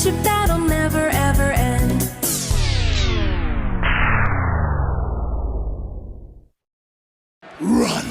friendship that'll never ever end. Run!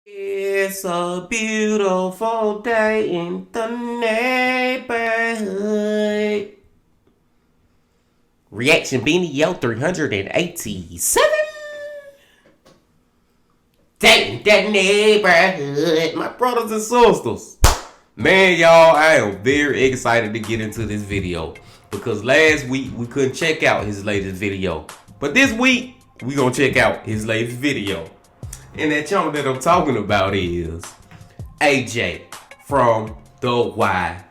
It's a beautiful day in the neighborhood. Reaction Beanie Yo 387. Day in the neighborhood. My brothers and sisters. Man, y'all, I am very excited to get into this video. Because last week we couldn't check out his latest video. But this week, we gonna check out his latest video. And that channel that I'm talking about is AJ from the Y-Files.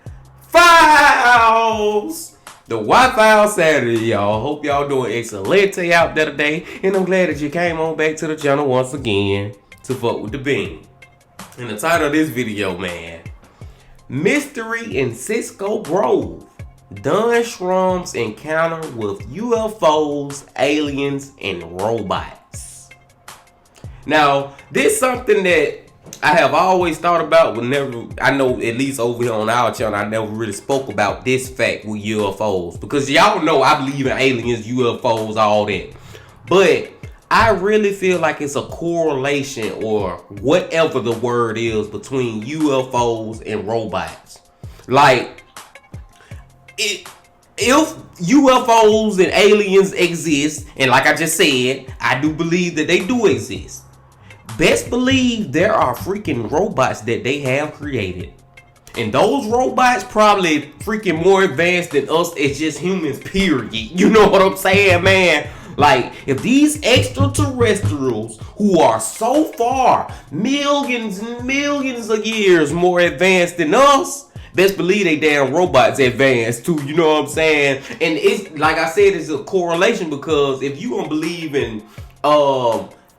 The Y-Files Saturday, y'all. Hope y'all doing excellent out there today. And I'm glad that you came on back to the channel once again to fuck with the bean. And the title of this video, man, Mystery in Cisco Grove. Don Shrum's encounter with UFOs, aliens, and robots. Now, this is something that I have always thought about, but never, I know at least over here on our channel, I never really spoke about this fact with UFOs. Because y'all know I believe in aliens, UFOs, all that. But I really feel like it's a correlation or whatever the word is between UFOs and robots. Like, if UFOs and aliens exist, and like I just said, I do believe that they do exist. Best believe there are freaking robots that they have created. And those robots probably freaking more advanced than us as just humans, period. You know what I'm saying, man? Like, if these extraterrestrials who are so far millions and millions of years more advanced than us, best believe they damn robots advanced too, you know what I'm saying? And it's, like I said, it's a correlation because if you don't believe in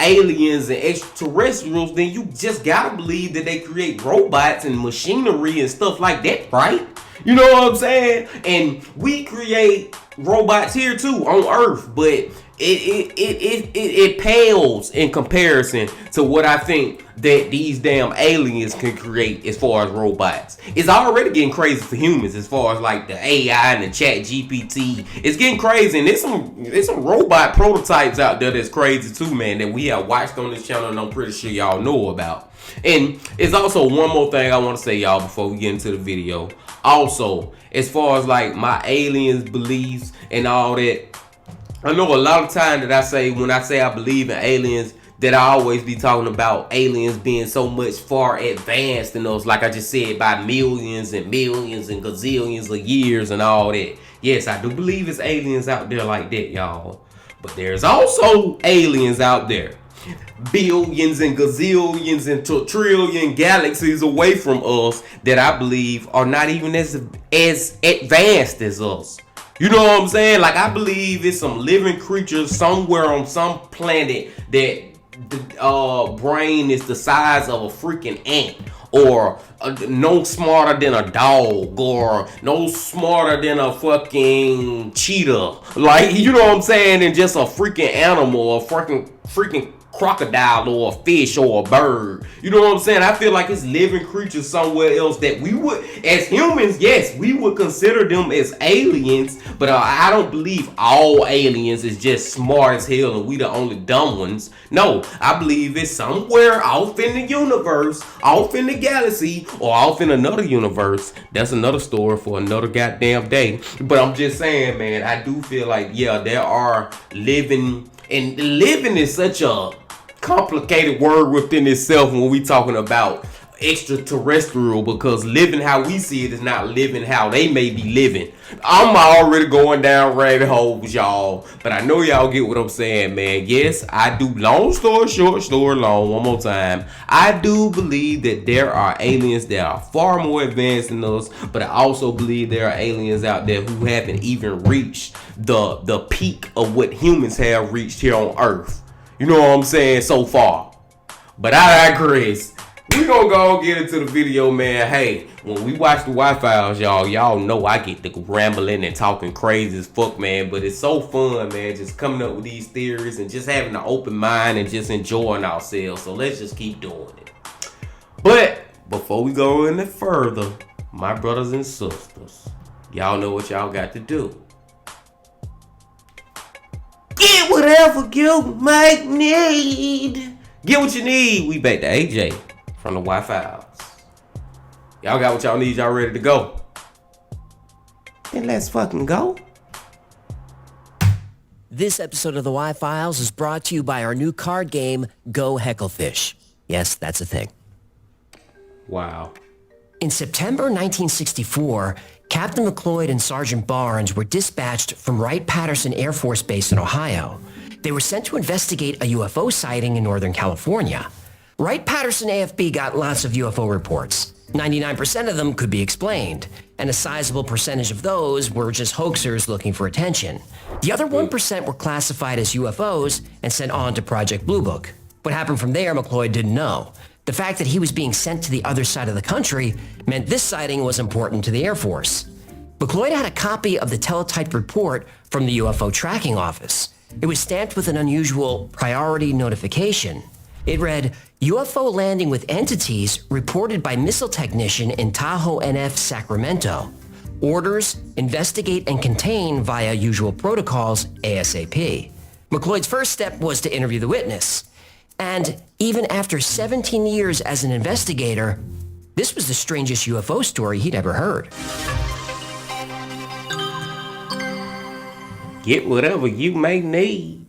aliens and extraterrestrials, then you just gotta believe that they create robots and machinery and stuff like that, right? You know what I'm saying? And we create robots here too on Earth, but it pales in comparison to what I think that these damn aliens can create as far as robots. It's already getting crazy for humans as far as like the AI and the chat GPT. It's getting crazy, and there's some robot prototypes out there that's crazy too, man, that we have watched on this channel and I'm pretty sure y'all know about. And it's also one more thing I want to say, y'all, before we get into the video. Also, as far as like my aliens beliefs and all that, I know a lot of time that I say, when I say I believe in aliens, that I always be talking about aliens being so much far advanced than us, like I just said, by millions and millions and gazillions of years and all that. Yes, I do believe it's aliens out there like that, y'all. But there's also aliens out there billions and gazillions and trillion galaxies away from us that I believe are not even as advanced as us. You know what I'm saying? Like, I believe it's some living creatures somewhere on some planet that the brain is the size of a freaking ant, or no smarter than a dog, or no smarter than a fucking cheetah. Like, you know what I'm saying? And just a freaking animal, or freaking crocodile, or a fish, or a bird. You know what I'm saying? I feel like it's living creatures somewhere else that we would, as humans, yes, we would consider them as aliens, but I don't believe all aliens is just smart as hell and we the only dumb ones. No, I believe it's somewhere off in the universe, off in the galaxy, or off in another universe. That's another story for another goddamn day. But I'm just saying, man, I do feel like, yeah, there are living, and living is such a complicated word within itself when we talking about extraterrestrial, because living how we see it is not living how they may be living. I'm already going down rabbit holes, y'all, but I know y'all get what I'm saying, man. Yes, I do. Long story short, story long, one more time. I do believe that there are aliens that are far more advanced than us, but I also believe there are aliens out there who haven't even reached the peak of what humans have reached here on Earth. You know what I'm saying, so far. But I digress. We gonna go get into the video, man. Hey, when we watch the Wi-Fi's, y'all know I get the rambling and talking crazy as fuck, man. But it's so fun, man, just coming up with these theories and just having an open mind and just enjoying ourselves. So let's just keep doing it. But before we go any further, my brothers and sisters, y'all know what y'all got to do. Get whatever you might need. Get what you need. We back to AJ from the Wi-Fi's. Y'all got what y'all need. Y'all ready to go? Then let's fucking go. This episode of the Wi-Files is brought to you by our new card game, Go Hecklefish. Yes, that's a thing. Wow. In September 1964, Captain McLeod and Sergeant Barnes were dispatched from Wright-Patterson Air Force Base in Ohio. They were sent to investigate a UFO sighting in Northern California. Wright-Patterson AFB got lots of UFO reports. 99% of them could be explained, and a sizable percentage of those were just hoaxers looking for attention. The other 1% were classified as UFOs and sent on to Project Blue Book. What happened from there, McLeod didn't know. The fact that he was being sent to the other side of the country meant this sighting was important to the Air Force. McLeod had a copy of the teletyped report from the UFO tracking office. It was stamped with an unusual priority notification. It read, UFO landing with entities reported by missile technician in Tahoe NF, Sacramento. Orders, investigate and contain via usual protocols ASAP. McLeod's first step was to interview the witness. And even after 17 years as an investigator, this was the strangest UFO story he'd ever heard. Get whatever you may need.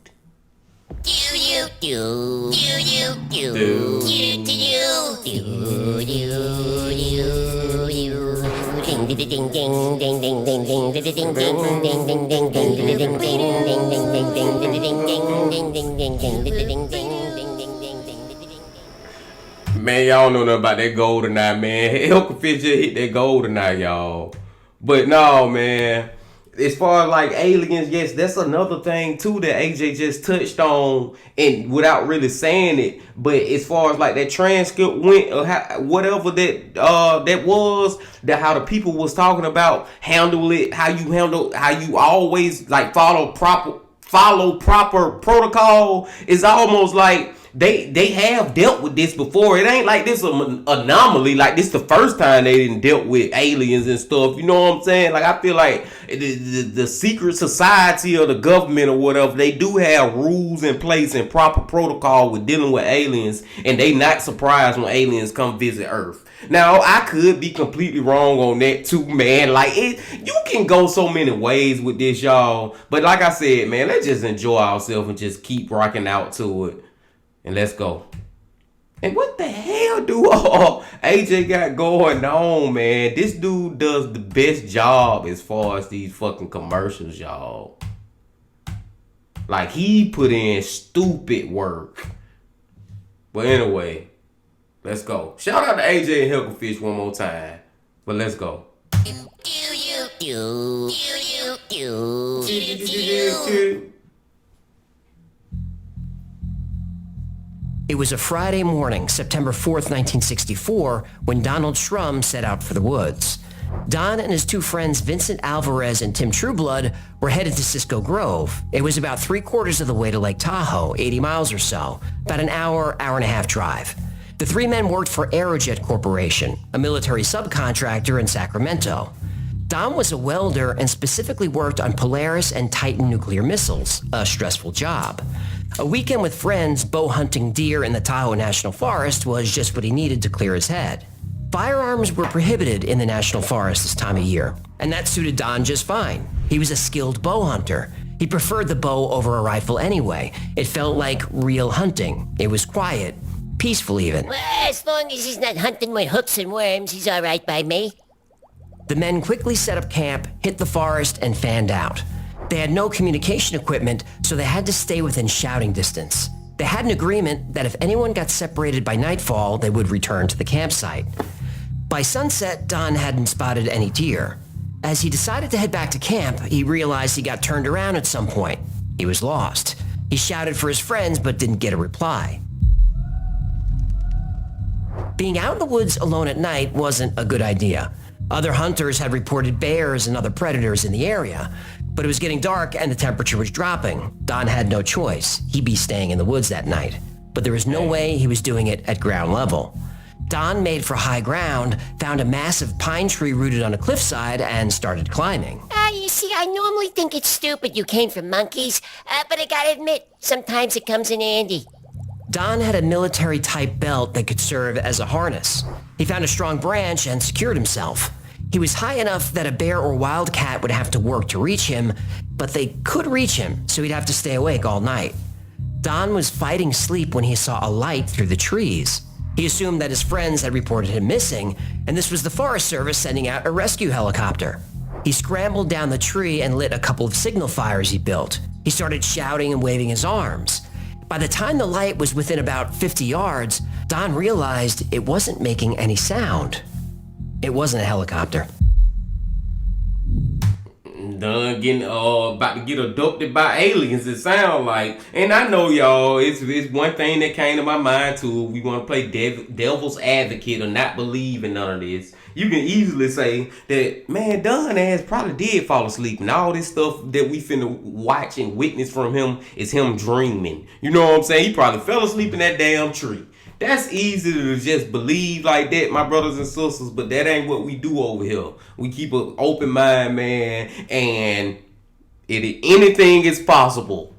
Man, y'all know nothing about that GoldenEye, man. Hecklefish just hit that GoldenEye, y'all. But no, man. As far as like aliens, yes, that's another thing too that AJ just touched on, and without really saying it. But as far as like that transcript went, or whatever that was, that how the people was talking about handle it, how you always like follow proper protocol, is almost like they have dealt with this before. It ain't like this an anomaly. Like this the first time they didn't dealt with aliens and stuff. You know what I'm saying? Like I feel like the secret society or the government or whatever, they do have rules in place and proper protocol with dealing with aliens, and they not surprised when aliens come visit Earth. Now I could be completely wrong on that too, man. Like you can go so many ways with this, y'all. But like I said, man, let's just enjoy ourselves and just keep rocking out to it. And let's go. And what the hell do AJ got going on, man? This dude does the best job as far as these fucking commercials, y'all. Like, he put in stupid work. But anyway, let's go. Shout out to AJ and Hecklefish one more time. But let's go. It was a Friday morning, September 4th, 1964, when Donald Shrum set out for the woods. Don and his two friends, Vincent Alvarez and Tim Trueblood, were headed to Cisco Grove. It was about 3/4 of the way to Lake Tahoe, 80 miles or so, about an hour and a half drive. The three men worked for Aerojet Corporation, a military subcontractor in Sacramento. Don was a welder and specifically worked on Polaris and Titan nuclear missiles, a stressful job. A weekend with friends bow hunting deer in the Tahoe National Forest was just what he needed to clear his head. Firearms were prohibited in the National Forest this time of year, and that suited Don just fine. He was a skilled bow hunter. He preferred the bow over a rifle anyway. It felt like real hunting. It was quiet. Peaceful even. Well, as long as he's not hunting with hooks and worms, he's all right by me. The men quickly set up camp, hit the forest, and fanned out. They had no communication equipment, so they had to stay within shouting distance. They had an agreement that if anyone got separated by nightfall, they would return to the campsite. By sunset, Don hadn't spotted any deer. As he decided to head back to camp, he realized he got turned around at some point. He was lost. He shouted for his friends but didn't get a reply. Being out in the woods alone at night wasn't a good idea. Other hunters had reported bears and other predators in the area, but it was getting dark and the temperature was dropping. Don had no choice. He'd be staying in the woods that night, but there was no way he was doing it at ground level. Don made for high ground, found a massive pine tree rooted on a cliffside, and started climbing. You see, I normally think it's stupid you came from monkeys, but I gotta admit, sometimes it comes in handy. Don had a military-type belt that could serve as a harness. He found a strong branch and secured himself. He was high enough that a bear or wildcat would have to work to reach him, but they could reach him, so he'd have to stay awake all night. Don was fighting sleep when he saw a light through the trees. He assumed that his friends had reported him missing, and this was the Forest Service sending out a rescue helicopter. He scrambled down the tree and lit a couple of signal fires he built. He started shouting and waving his arms. By the time the light was within about 50 yards, Don realized it wasn't making any sound. It wasn't a helicopter. Done getting about to get abducted by aliens, it sound like. And I know, y'all, it's one thing that came to my mind too. We want to play devil's advocate or not believe in none of this. You can easily say that, man, Don ass probably did fall asleep, and all this stuff that we finna watch and witness from him is him dreaming. You know what I'm saying? He probably fell asleep in that damn tree. That's easy to just believe like that, my brothers and sisters, but that ain't what we do over here. We keep an open mind, man, and anything is possible.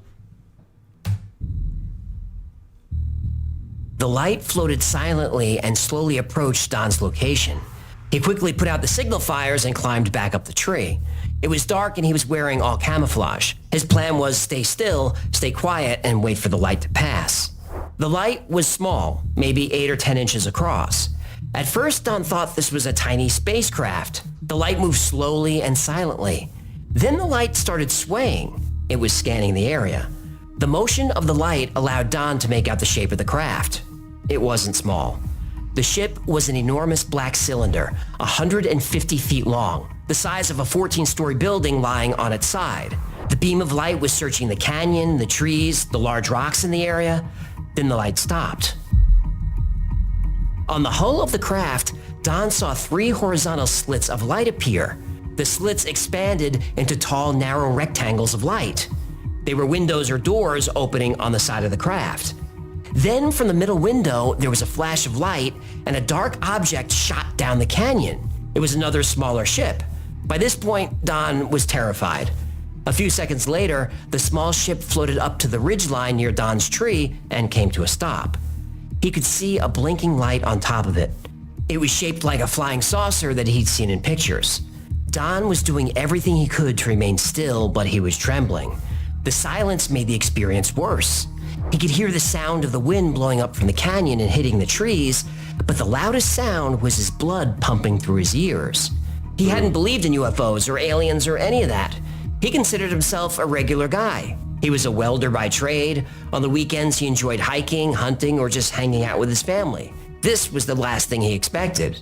The light floated silently and slowly approached Don's location. He quickly put out the signal fires and climbed back up the tree. It was dark and he was wearing all camouflage. His plan was stay still, stay quiet, and wait for the light to pass. The light was small, maybe 8 or 10 inches across. At first, Don thought this was a tiny spacecraft. The light moved slowly and silently. Then the light started swaying. It was scanning the area. The motion of the light allowed Don to make out the shape of the craft. It wasn't small. The ship was an enormous black cylinder, 150 feet long, the size of a 14-story building lying on its side. The beam of light was searching the canyon, the trees, the large rocks in the area. Then the light stopped. On the hull of the craft, Don saw 3 horizontal slits of light appear. The slits expanded into tall, narrow rectangles of light. They were windows or doors opening on the side of the craft. Then from the middle window, there was a flash of light and a dark object shot down the canyon. It was another smaller ship. By this point, Don was terrified. A few seconds later, the small ship floated up to the ridgeline near Don's tree and came to a stop. He could see a blinking light on top of it. It was shaped like a flying saucer that he'd seen in pictures. Don was doing everything he could to remain still, but he was trembling. The silence made the experience worse. He could hear the sound of the wind blowing up from the canyon and hitting the trees, but the loudest sound was his blood pumping through his ears. He hadn't believed in UFOs or aliens or any of that. He considered himself a regular guy. He was a welder by trade. On the weekends, he enjoyed hiking, hunting, or just hanging out with his family. This was the last thing he expected.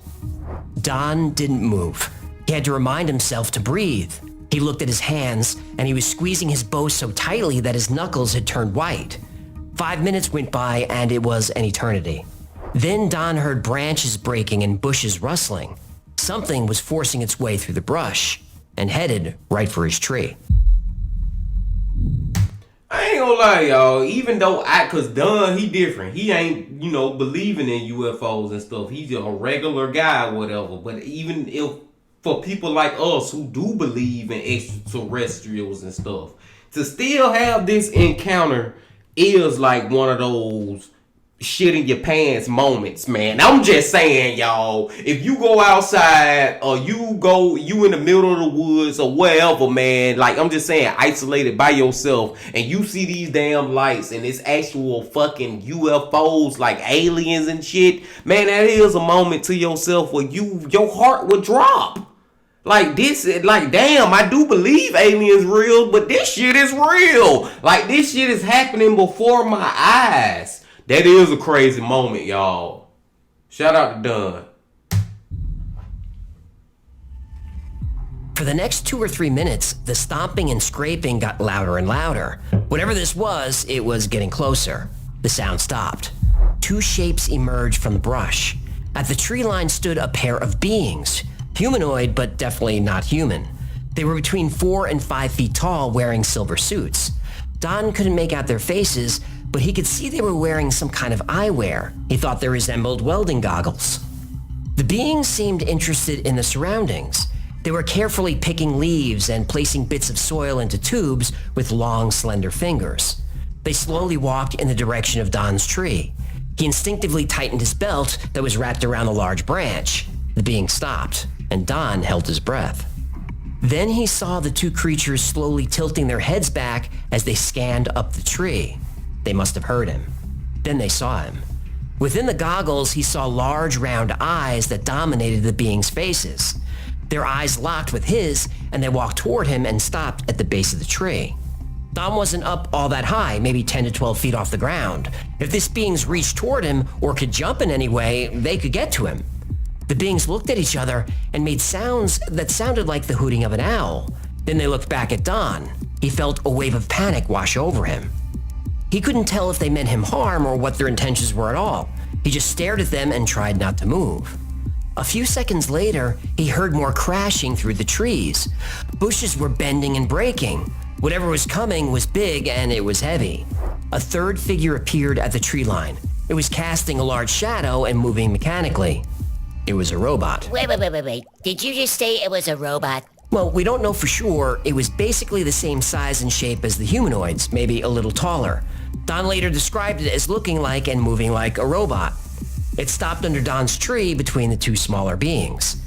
Don didn't move. He had to remind himself to breathe. He looked at his hands, and he was squeezing his bow so tightly that his knuckles had turned white. 5 minutes went by, and it was an eternity. Then Don heard branches breaking and bushes rustling. Something was forcing its way through the brush and headed right for his tree. I ain't gonna lie, y'all. Even though cause Don, he different. He ain't, believing in UFOs and stuff. He's a regular guy or whatever. But even if for people like us who do believe in extraterrestrials and stuff, to still have this encounter is like one of those shit in your pants moments, man. I'm just saying, y'all, if you go outside or you in the middle of the woods or wherever, man, like I'm just saying, isolated by yourself, and you see these damn lights and it's actual fucking UFOs, like aliens and shit, man, that is a moment to yourself where your heart would drop. Like this, like damn, I do believe aliens real, but this shit is real. Like this shit is happening before my eyes. That is a crazy moment, y'all. Shout out to Dunn. For the next 2 or 3 minutes, the stomping and scraping got louder and louder. Whatever this was, it was getting closer. The sound stopped. 2 shapes emerged from the brush. At the tree line stood a pair of beings. Humanoid, but definitely not human. They were between 4 and 5 feet tall, wearing silver suits. Don couldn't make out their faces, but he could see they were wearing some kind of eyewear. He thought they resembled welding goggles. The beings seemed interested in the surroundings. They were carefully picking leaves and placing bits of soil into tubes with long, slender fingers. They slowly walked in the direction of Don's tree. He instinctively tightened his belt that was wrapped around a large branch. The being stopped, and Don held his breath. Then he saw the 2 creatures slowly tilting their heads back as they scanned up the tree. They must have heard him. Then they saw him. Within the goggles, he saw large round eyes that dominated the beings' faces. Their eyes locked with his, and they walked toward him and stopped at the base of the tree. Don wasn't up all that high, maybe 10 to 12 feet off the ground. If these beings reached toward him or could jump in any way, they could get to him. The beings looked at each other and made sounds that sounded like the hooting of an owl. Then they looked back at Don. He felt a wave of panic wash over him. He couldn't tell if they meant him harm or what their intentions were at all. He just stared at them and tried not to move. A few seconds later, he heard more crashing through the trees. Bushes were bending and breaking. Whatever was coming was big and it was heavy. A 3rd figure appeared at the tree line. It was casting a large shadow and moving mechanically. It was a robot. Wait. Did you just say it was a robot? Well, we don't know for sure. It was basically the same size and shape as the humanoids, maybe a little taller. Don later described it as looking like and moving like a robot. It stopped under Don's tree between the 2 smaller beings.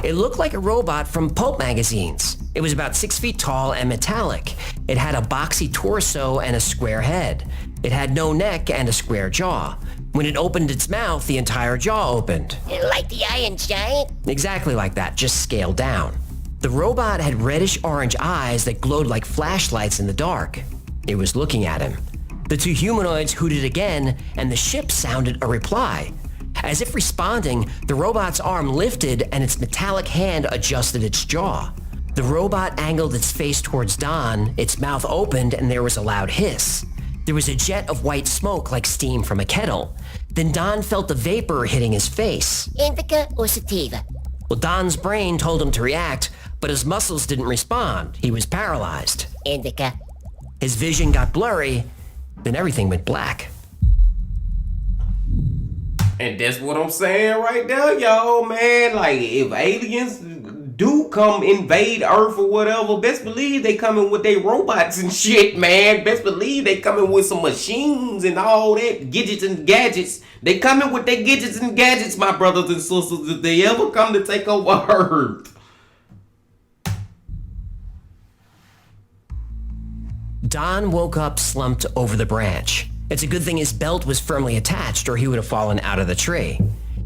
It looked like a robot from pulp magazines. It was about 6 feet tall and metallic. It had a boxy torso and a square head. It had no neck and a square jaw. When it opened its mouth, the entire jaw opened. Like the Iron Giant? Exactly like that, just scaled down. The robot had reddish-orange eyes that glowed like flashlights in the dark. It was looking at him. The 2 humanoids hooted again, and the ship sounded a reply. As if responding, the robot's arm lifted and its metallic hand adjusted its jaw. The robot angled its face towards Don, its mouth opened, and there was a loud hiss. There was a jet of white smoke like steam from a kettle. Then Don felt the vapor hitting his face. Indica or sativa? Well, Don's brain told him to react, but his muscles didn't respond. He was paralyzed. Indica. His vision got blurry, then everything went black. And that's what I'm saying right there, y'all, man. Like, if aliens do come invade Earth or whatever, best believe they coming with their robots and shit, man. Best believe they coming with some machines and all that, gadgets and gadgets. They coming with their gadgets and gadgets, my brothers and sisters, if they ever come to take over Earth. Don woke up slumped over the branch. It's a good thing his belt was firmly attached or he would have fallen out of the tree.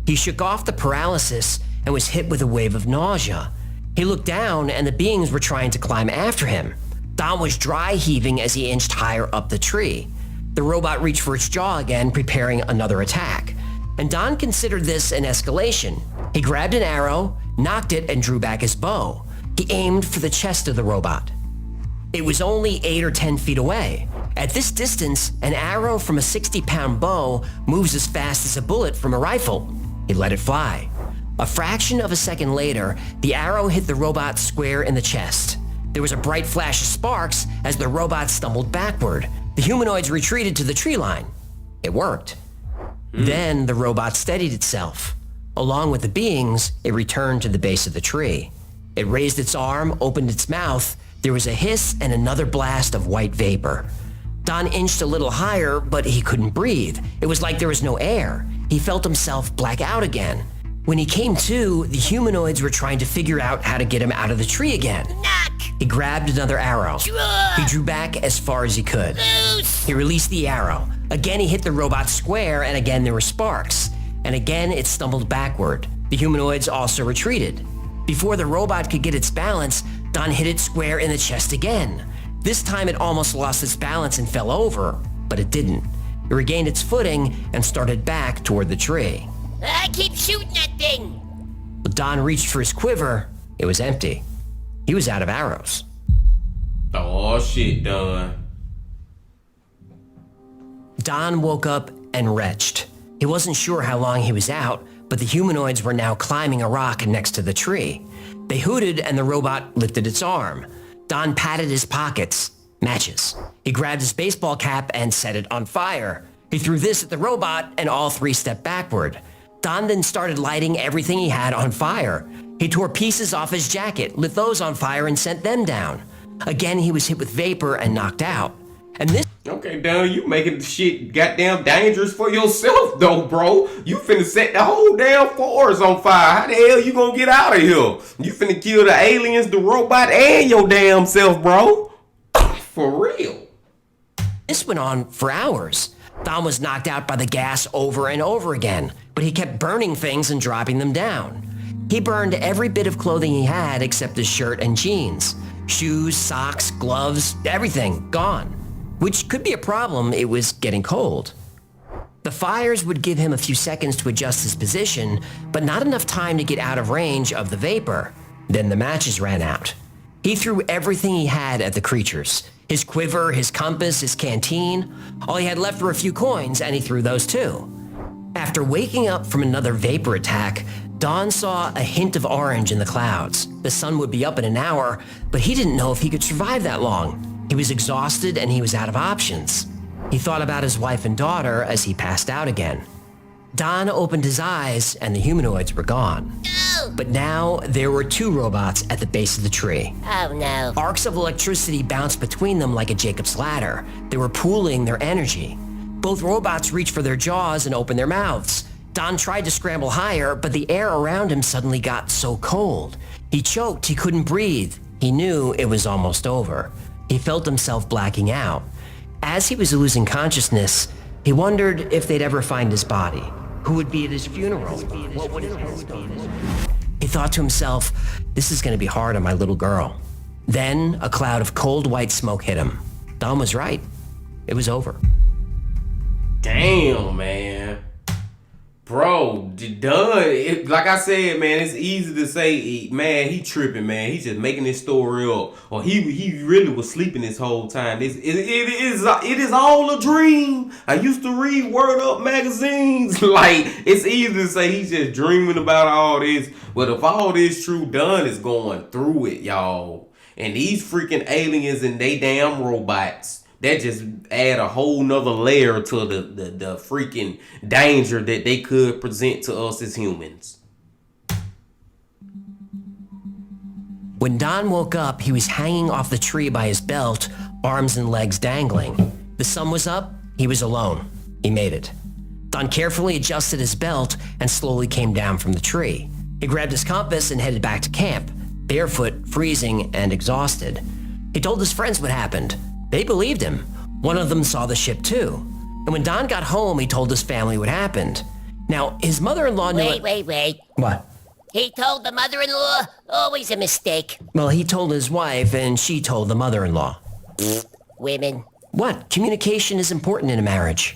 He shook off the paralysis and was hit with a wave of nausea. He looked down and the beings were trying to climb after him. Don was dry heaving as he inched higher up the tree. The robot reached for its jaw again, preparing another attack. And Don considered this an escalation. He grabbed an arrow, knocked it, and drew back his bow. He aimed for the chest of the robot. It was only 8 or 10 feet away. At this distance, an arrow from a 60-pound bow moves as fast as a bullet from a rifle. He let it fly. A fraction of a second later, the arrow hit the robot square in the chest. There was a bright flash of sparks as the robot stumbled backward. The humanoids retreated to the tree line. It worked. Then the robot steadied itself. Along with the beings, it returned to the base of the tree. It raised its arm, opened its mouth. There was a hiss and another blast of white vapor. Don inched a little higher, but he couldn't breathe. It was like there was no air. He felt himself black out again. When he came to, the humanoids were trying to figure out how to get him out of the tree again. Knock! He grabbed another arrow. Draw! He drew back as far as he could. Loose! He released the arrow. Again, he hit the robot square, and again there were sparks. And again, it stumbled backward. The humanoids also retreated. Before the robot could get its balance, Don hit it square in the chest again. This time it almost lost its balance and fell over, but it didn't. It regained its footing and started back toward the tree. I keep shooting that thing! But Don reached for his quiver. It was empty. He was out of arrows. Oh shit, Don. Don woke up and retched. He wasn't sure how long he was out, but the humanoids were now climbing a rock next to the tree. They hooted and the robot lifted its arm. Don patted his pockets. Matches. He grabbed his baseball cap and set it on fire. He threw this at the robot and all three stepped backward. Don then started lighting everything he had on fire. He tore pieces off his jacket, lit those on fire and sent them down. Again, he was hit with vapor and knocked out. And this Okay, Don, you making the shit goddamn dangerous for yourself, though, bro. You finna set the whole damn forest on fire. How the hell you gonna get out of here? You finna kill the aliens, the robot, and your damn self, bro. For real. This went on for hours. Don was knocked out by the gas over and over again, but he kept burning things and dropping them down. He burned every bit of clothing he had except his shirt and jeans. Shoes, socks, gloves, everything gone. Which could be a problem, it was getting cold. The fires would give him a few seconds to adjust his position, but not enough time to get out of range of the vapor. Then the matches ran out. He threw everything he had at the creatures. His quiver, his compass, his canteen. All he had left were a few coins, and he threw those too. After waking up from another vapor attack, Don saw a hint of orange in the clouds. The sun would be up in an hour, but he didn't know if he could survive that long. He was exhausted and he was out of options. He thought about his wife and daughter as he passed out again. Don opened his eyes and the humanoids were gone. No! But now there were two robots at the base of the tree. Oh no. Arcs of electricity bounced between them like a Jacob's ladder. They were pooling their energy. Both robots reached for their jaws and opened their mouths. Don tried to scramble higher, but the air around him suddenly got so cold. He choked, he couldn't breathe. He knew it was almost over. He felt himself blacking out. As he was losing consciousness, he wondered if they'd ever find his body. Who would be at his funeral? What would his headstone be? He thought to himself, this is going to be hard on my little girl. Then a cloud of cold white smoke hit him. Don was right. It was over. Damn, man. Bro, done. Like I said, man, it's easy to say, man, he tripping, man. He's just making this story up. Or he really was sleeping this whole time. It is all a dream. I used to read Word Up magazines. Like, it's easy to say he's just dreaming about all this. But if all this true, Dunn is going through it, y'all. And these freaking aliens and they damn robots. That just add a whole nother layer to the freaking danger that they could present to us as humans. When Don woke up, he was hanging off the tree by his belt, arms and legs dangling. The sun was up, he was alone. He made it. Don carefully adjusted his belt and slowly came down from the tree. He grabbed his compass and headed back to camp, barefoot, freezing, and exhausted. He told his friends what happened. They believed him. One of them saw the ship too. And when Don got home, he told his family what happened. Now, his mother-in-law knew Wait. What? He told the mother-in-law? Always a mistake. Well, he told his wife, and she told the mother-in-law. Women. What? Communication is important in a marriage.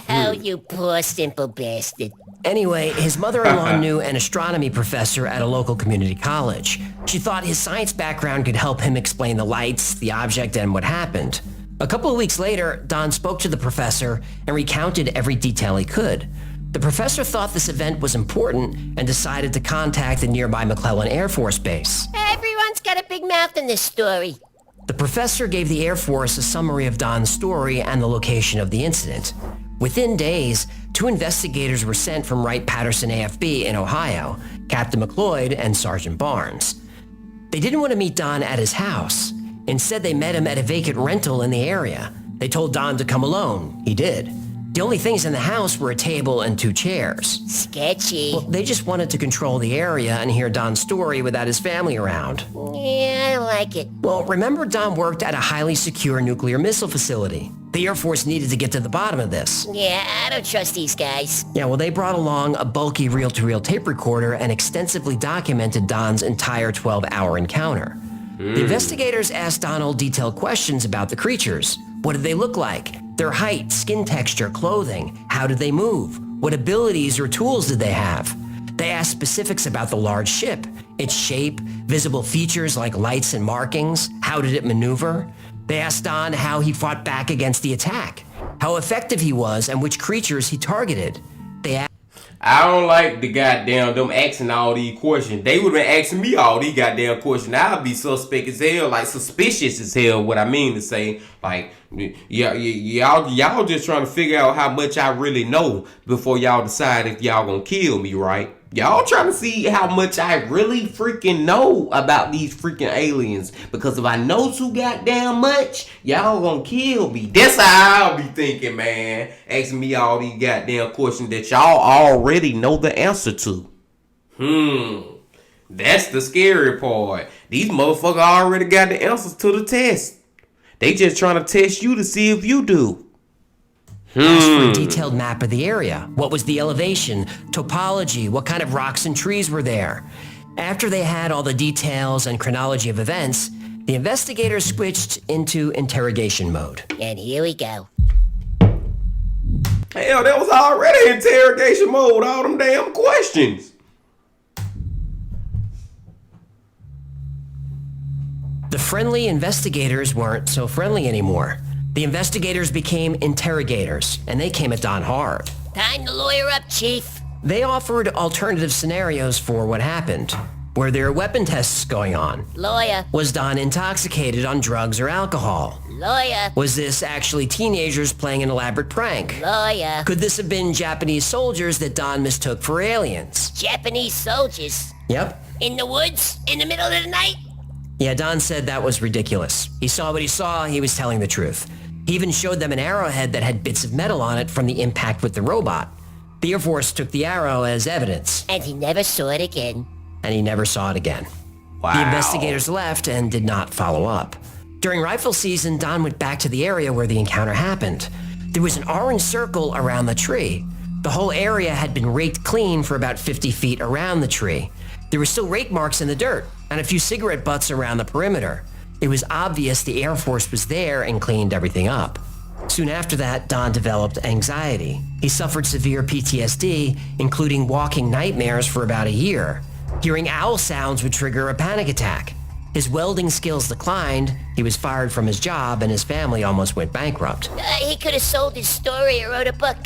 Oh, you poor simple bastard. Anyway, his mother-in-law knew an astronomy professor at a local community college. She thought his science background could help him explain the lights, the object, and what happened. A couple of weeks later, Don spoke to the professor and recounted every detail he could. The professor thought this event was important and decided to contact the nearby McClellan Air Force Base. Everyone's got a big mouth in this story. The professor gave the Air Force a summary of Don's story and the location of the incident. Within days, 2 investigators were sent from Wright-Patterson AFB in Ohio, Captain McLeod and Sergeant Barnes. They didn't want to meet Don at his house. Instead, they met him at a vacant rental in the area. They told Don to come alone. He did. The only things in the house were a table and 2 chairs. Sketchy. Well, they just wanted to control the area and hear Don's story without his family around. Yeah, I like it. Well, remember Don worked at a highly secure nuclear missile facility. The Air Force needed to get to the bottom of this. Yeah, I don't trust these guys. Yeah, well, they brought along a bulky reel-to-reel tape recorder and extensively documented Don's entire 12-hour encounter. The investigators asked Donald detailed questions about the creatures. What did they look like? Their height, skin texture, clothing. How did they move? What abilities or tools did they have? They asked specifics about the large ship, its shape, visible features like lights and markings. How did it maneuver? They asked Don how he fought back against the attack, how effective he was, and which creatures he targeted. They asked I don't like the goddamn them asking all these questions. They would have been asking me all these goddamn questions. I'd be suspect as hell, like suspicious as hell. What I mean to say, like, y'all just trying to figure out how much I really know before y'all decide if y'all gonna kill me, right? Y'all trying to see how much I really freaking know about these freaking aliens. Because if I know too goddamn much, y'all gonna kill me. That's how I'll be thinking, man. Asking me all these goddamn questions that y'all already know the answer to. That's the scary part. These motherfuckers already got the answers to the test. They just trying to test you to see if you do. asked for a detailed map of the area. What was the elevation, topology, what kind of rocks and trees were there? After they had all the details and chronology of events, the investigators switched into interrogation mode. And here we go. Hell, that was already interrogation mode, all them damn questions. The friendly investigators weren't so friendly anymore. The investigators became interrogators, and they came at Don hard. Time to lawyer up, Chief. They offered alternative scenarios for what happened. Were there weapon tests going on? Lawyer. Was Don intoxicated on drugs or alcohol? Lawyer. Was this actually teenagers playing an elaborate prank? Lawyer. Could this have been Japanese soldiers that Don mistook for aliens? Japanese soldiers. Yep. In the woods? In the middle of the night? Yeah, Don said that was ridiculous. He saw what he saw, he was telling the truth. He even showed them an arrowhead that had bits of metal on it from the impact with the robot. The Air Force took the arrow as evidence. And he never saw it again. And he never saw it again. Wow. The investigators left and did not follow up. During rifle season, Don went back to the area where the encounter happened. There was an orange circle around the tree. The whole area had been raked clean for about 50 feet around the tree. There were still rake marks in the dirt and a few cigarette butts around the perimeter. It was obvious the Air Force was there and cleaned everything up. Soon after that, Don developed anxiety. He suffered severe PTSD, including walking nightmares for about a year. Hearing owl sounds would trigger a panic attack. His welding skills declined, he was fired from his job, and his family almost went bankrupt. He could have sold his story or wrote a book.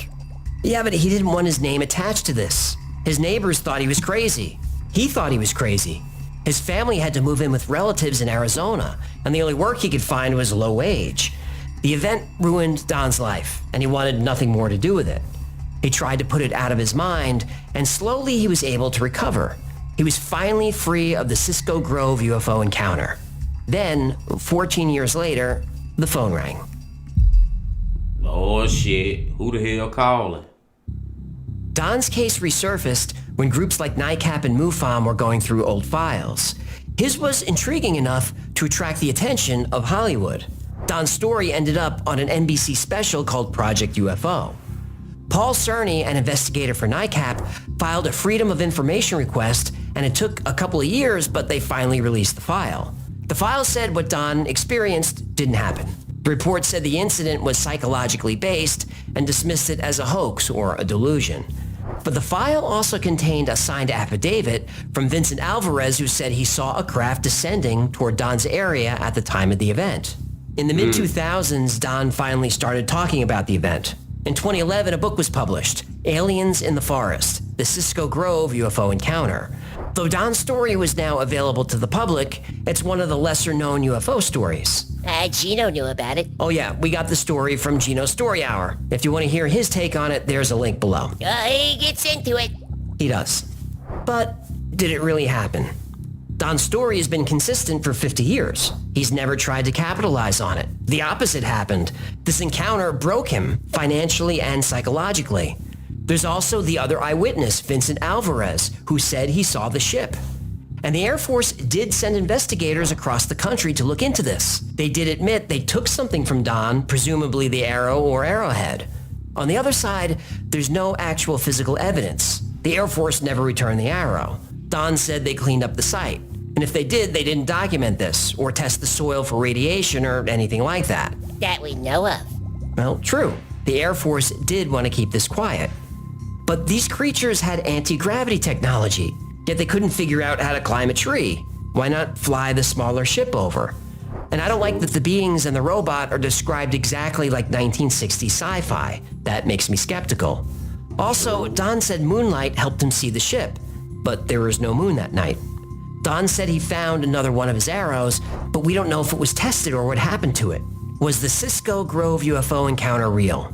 Yeah, but he didn't want his name attached to this. His neighbors thought he was crazy. He thought he was crazy. His family had to move in with relatives in Arizona, and the only work he could find was low wage. The event ruined Don's life, and he wanted nothing more to do with it. He tried to put it out of his mind, and slowly he was able to recover. He was finally free of the Cisco Grove UFO encounter. Then, 14 years later, the phone rang. Oh shit, who the hell calling? Don's case resurfaced when groups like NICAP and MUFON were going through old files. His was intriguing enough to attract the attention of Hollywood. Don's story ended up on an NBC special called Project UFO. Paul Cerny, an investigator for NICAP, filed a Freedom of Information request, and it took a couple of years, but they finally released the file. The file said what Don experienced didn't happen. The report said the incident was psychologically based and dismissed it as a hoax or a delusion. But the file also contained a signed affidavit from Vincent Alvarez, who said he saw a craft descending toward Don's area at the time of the event. In the mid-2000s, Don finally started talking about the event. In 2011, a book was published, Aliens in the Forest, the Cisco Grove UFO Encounter. Though Don's story was now available to the public, it's one of the lesser-known UFO stories. Gino knew about it. Oh yeah, we got the story from Gino's Story Hour. If you want to hear his take on it, there's a link below. He gets into it. He does. But did it really happen? Don's story has been consistent for 50 years. He's never tried to capitalize on it. The opposite happened. This encounter broke him financially and psychologically. There's also the other eyewitness, Vincent Alvarez, who said he saw the ship. And the Air Force did send investigators across the country to look into this. They did admit they took something from Don, presumably the arrow or arrowhead. On the other side, there's no actual physical evidence. The Air Force never returned the arrow. Don said they cleaned up the site. And if they did, they didn't document this or test the soil for radiation or anything like that. That we know of. Well, true. The Air Force did want to keep this quiet. But these creatures had anti-gravity technology, yet they couldn't figure out how to climb a tree. Why not fly the smaller ship over? And I don't like that the beings and the robot are described exactly like 1960s sci-fi. That makes me skeptical. Also, Don said moonlight helped him see the ship, but there was no moon that night. Don said he found another one of his arrows, but we don't know if it was tested or what happened to it. Was the Cisco Grove UFO encounter real?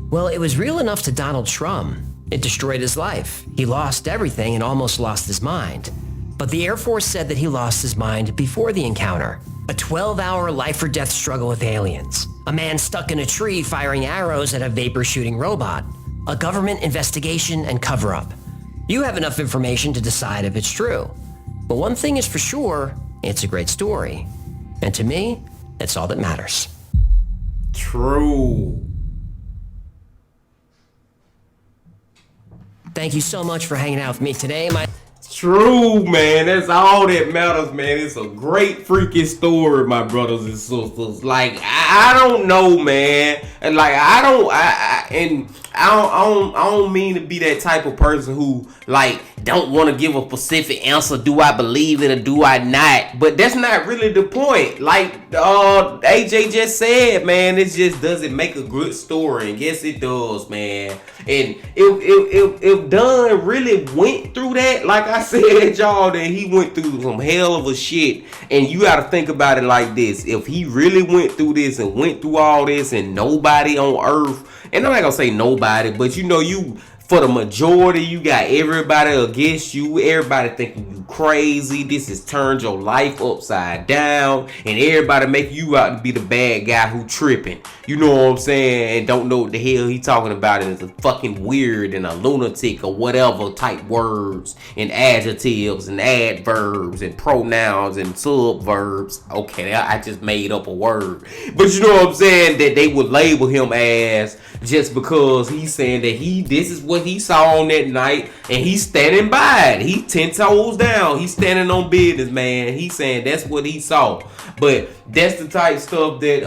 Well, it was real enough to Donald Shrum. It destroyed his life. He lost everything and almost lost his mind. But the Air Force said that he lost his mind before the encounter. A 12-hour life-or-death struggle with aliens. A man stuck in a tree firing arrows at a vapor-shooting robot. A government investigation and cover-up. You have enough information to decide if it's true. But one thing is for sure, it's a great story. And to me, that's all that matters. True. Thank you so much for hanging out with me today. True, man. That's all that matters, man. It's a great freaking story, my brothers and sisters. Like, I don't know, man. And like, I don't mean to be that type of person who like don't want to give a specific answer. Do I believe it or do I not? But that's not really the point. Like AJ just said, man, it just doesn't make a good story. And yes, it does, man. And if Dunn really went through that, like I said, y'all, then he went through some hell of a shit. And you got to think about it like this: if he really went through this and went through all this, and nobody on Earth, and I'm not gonna say nobody, but you know, you for the majority, you got everybody against you. Everybody thinking you crazy. This has turned your life upside down, and everybody make you out to be the bad guy who tripping. You know what I'm saying? And don't know what the hell he talking about. And it's a fucking weird and a lunatic or whatever type words and adjectives and adverbs and pronouns and subverbs. Okay, I just made up a word, but you know what I'm saying? That they would label him as just because he's saying that this is what he saw on that night, and he's standing by it. He 10 toes down. He's standing on business, man. He's saying that's what he saw. But that's the type of stuff that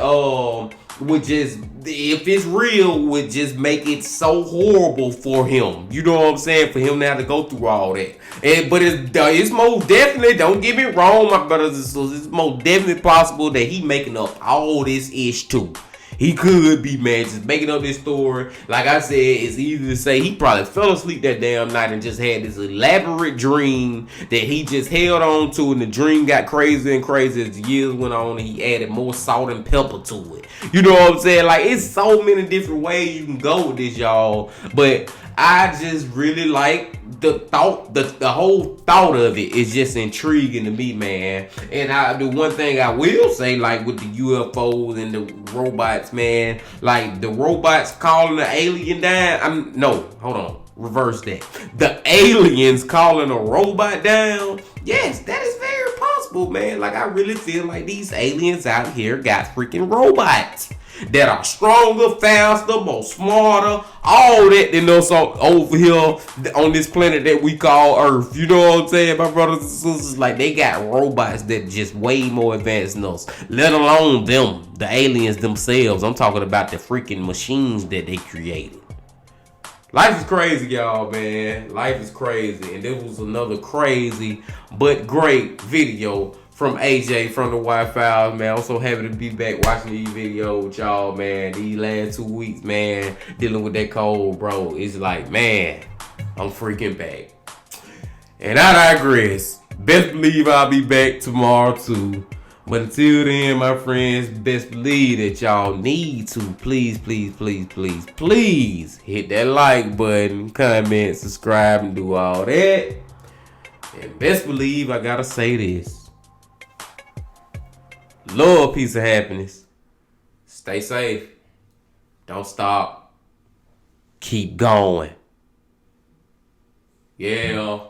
would just, if it's real, would just make it so horrible for him. You know what I'm saying? For him to have to go through all that. But it's most definitely, don't get me wrong, my brothers and sisters, it's most definitely possible that he making up all this ish too. He could be, man, just making up this story. Like I said, it's easy to say he probably fell asleep that damn night and just had this elaborate dream that he just held on to, and the dream got crazier and crazier as the years went on, and he added more salt and pepper to it. You know what I'm saying? Like, it's so many different ways you can go with this, y'all. But I just really like the thought, the whole thought of it is just intriguing to me, man. And the one thing I will say, like with the UFOs and the robots, man, like the robots calling the alien down. Hold on, reverse that. The aliens calling a robot down. Yes, that is very possible, man. Like, I really feel like these aliens out here got freaking robots that are stronger, faster, more smarter, all that than us over here on this planet that we call Earth. You know what I'm saying, my brothers and sisters? Like, they got robots that just way more advanced than us, let alone them, the aliens themselves. I'm talking about the freaking machines that they created. Life is crazy, y'all, man. Life is crazy. And this was another crazy but great video from AJ from the White Files, man. I'm so happy to be back watching these videos with y'all, man. These last 2 weeks, man, dealing with that cold, bro. It's like, man, I'm freaking back. And I digress. Best believe I'll be back tomorrow, too. But until then, my friends, best believe that y'all need to please hit that like button, comment, subscribe, and do all that. And best believe I gotta say this. Love, peace, and happiness. Stay safe. Don't stop. Keep going. Yeah.